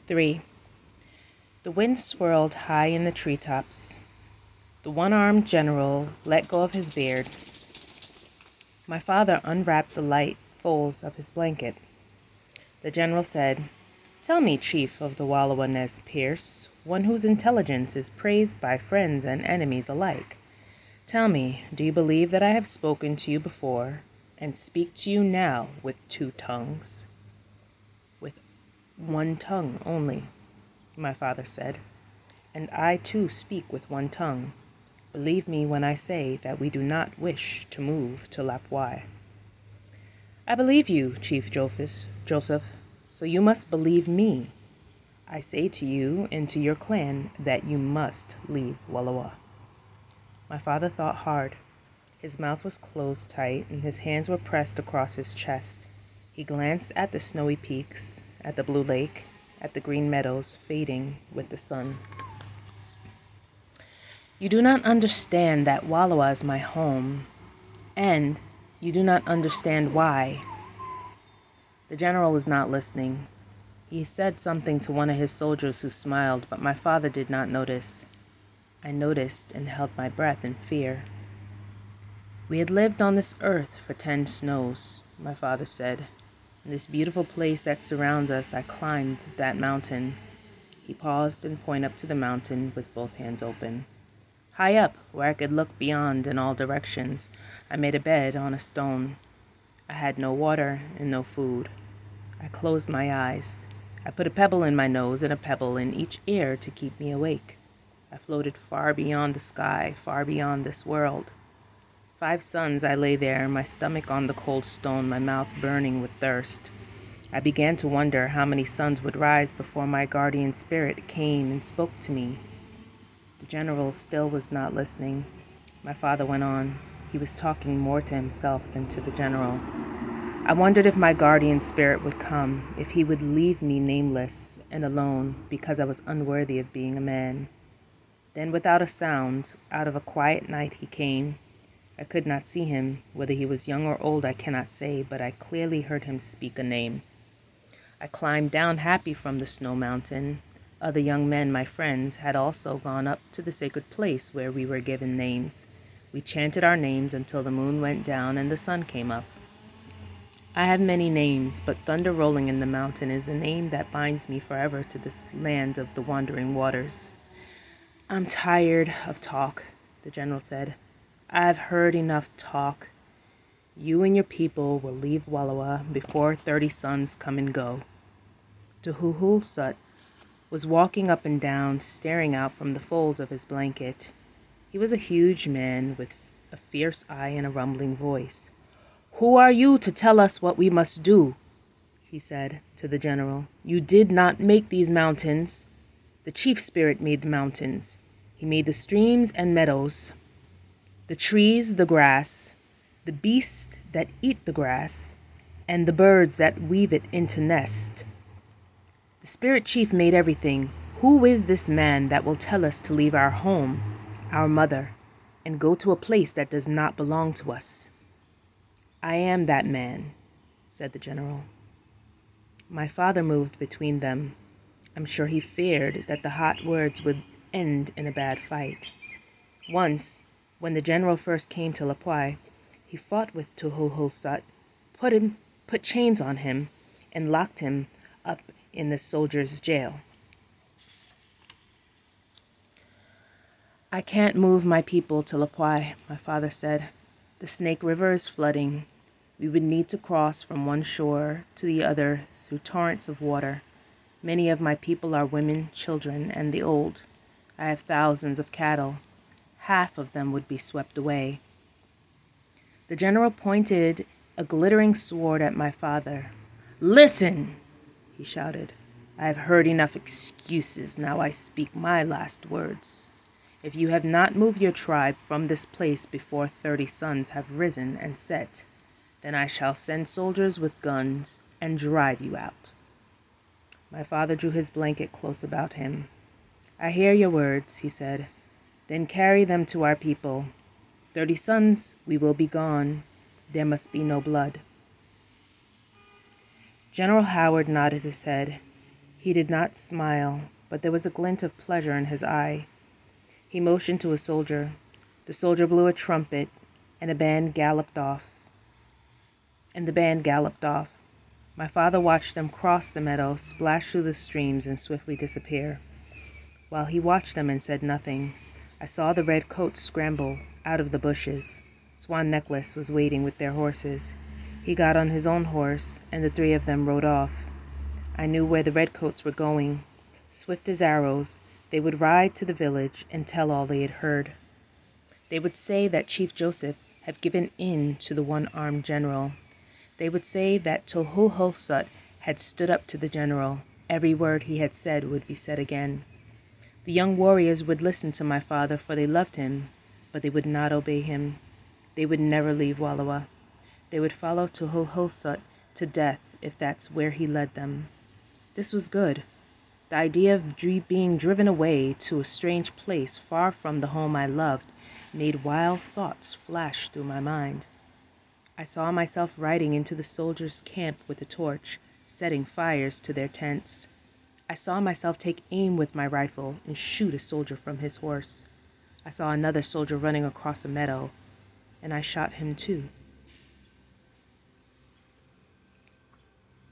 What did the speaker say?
3. The wind swirled high in the treetops. The one-armed general let go of his beard. My father unwrapped the light folds of his blanket. The general said, "Tell me, Chief of the Wallowa Nez Perce, one whose intelligence is praised by friends and enemies alike. Tell me, do you believe that I have spoken to you before, and speak to you now with two tongues?" "With one tongue only," my father said, "and I too speak with one tongue. Believe me when I say that we do not wish to move to Lapwai." "I believe you, Chief Joseph, so you must believe me. I say to you and to your clan that you must leave Wallowa." My father thought hard. His mouth was closed tight and his hands were pressed across his chest. He glanced at the snowy peaks, at the blue lake, at the green meadows fading with the sun. "You do not understand that Wallowa is my home, and you do not understand why." The general was not listening. He said something to one of his soldiers who smiled, but my father did not notice. I noticed and held my breath in fear. "We had lived on this earth for 10 snows," my father said. "In this beautiful place that surrounds us, I climbed that mountain." He paused and pointed up to the mountain with both hands open. "High up, where I could look beyond in all directions, I made a bed on a stone. I had no water and no food. I closed my eyes. I put a pebble in my nose and a pebble in each ear to keep me awake. I floated far beyond the sky, far beyond this world. 5 suns I lay there, my stomach on the cold stone, my mouth burning with thirst. I began to wonder how many suns would rise before my guardian spirit came and spoke to me." The general still was not listening. My father went on. He was talking more to himself than to the general. "I wondered if my guardian spirit would come, if he would leave me nameless and alone because I was unworthy of being a man. Then without a sound, out of a quiet night he came. I could not see him. Whether he was young or old I cannot say, but I clearly heard him speak a name. I climbed down happy from the snow mountain. Other young men, my friends, had also gone up to the sacred place where we were given names. We chanted our names until the moon went down and the sun came up. I have many names, but Thunder Rolling in the Mountain is the name that binds me forever to this land of the wandering waters." "I'm tired of talk," the general said. "I've heard enough talk. You and your people will leave Wallowa before 30 suns come and go." Tuhuhulsut was walking up and down, staring out from the folds of his blanket. He was a huge man with a fierce eye and a rumbling voice. "Who are you to tell us what we must do?" he said to the general. "You did not make these mountains. The chief spirit made the mountains. He made the streams and meadows, the trees, the grass, the beasts that eat the grass, and the birds that weave it into nests. The spirit chief made everything. Who is this man that will tell us to leave our home, our mother, and go to a place that does not belong to us?" "I am that man," said the general. My father moved between them. I'm sure he feared that the hot words would end in a bad fight. Once, when the general first came to Lapwai, he fought with Tuhuhulsut, put chains on him, and locked him up in the soldiers' jail. "I can't move my people to Lapwai," my father said. "The Snake River is flooding. We would need to cross from one shore to the other through torrents of water. Many of my people are women, children, and the old. I have thousands of cattle. Half of them would be swept away." The general pointed a glittering sword at my father. "Listen!" he shouted. "I have heard enough excuses. Now I speak my last words. If you have not moved your tribe from this place before 30 suns have risen and set, then I shall send soldiers with guns and drive you out." My father drew his blanket close about him. "I hear your words," he said. "Then carry them to our people. 30 suns, we will be gone. There must be no blood." General Howard nodded his head. He did not smile, but there was a glint of pleasure in his eye. He motioned to a soldier. The soldier blew a trumpet, and the band galloped off. My father watched them cross the meadow, splash through the streams, and swiftly disappear. While he watched them and said nothing, I saw the red coats scramble out of the bushes. Swan Necklace was waiting with their horses. He got on his own horse, and the three of them rode off. I knew where the redcoats were going. Swift as arrows, they would ride to the village and tell all they had heard. They would say that Chief Joseph had given in to the one-armed general. They would say that Tulhuhulsut had stood up to the general. Every word he had said would be said again. The young warriors would listen to my father, for they loved him, but they would not obey him. They would never leave Wallowa. They would follow Tulhuhulsut to death if that's where he led them. This was good. The idea of being driven away to a strange place far from the home I loved made wild thoughts flash through my mind. I saw myself riding into the soldiers' camp with a torch, setting fires to their tents. I saw myself take aim with my rifle and shoot a soldier from his horse. I saw another soldier running across a meadow, and I shot him too.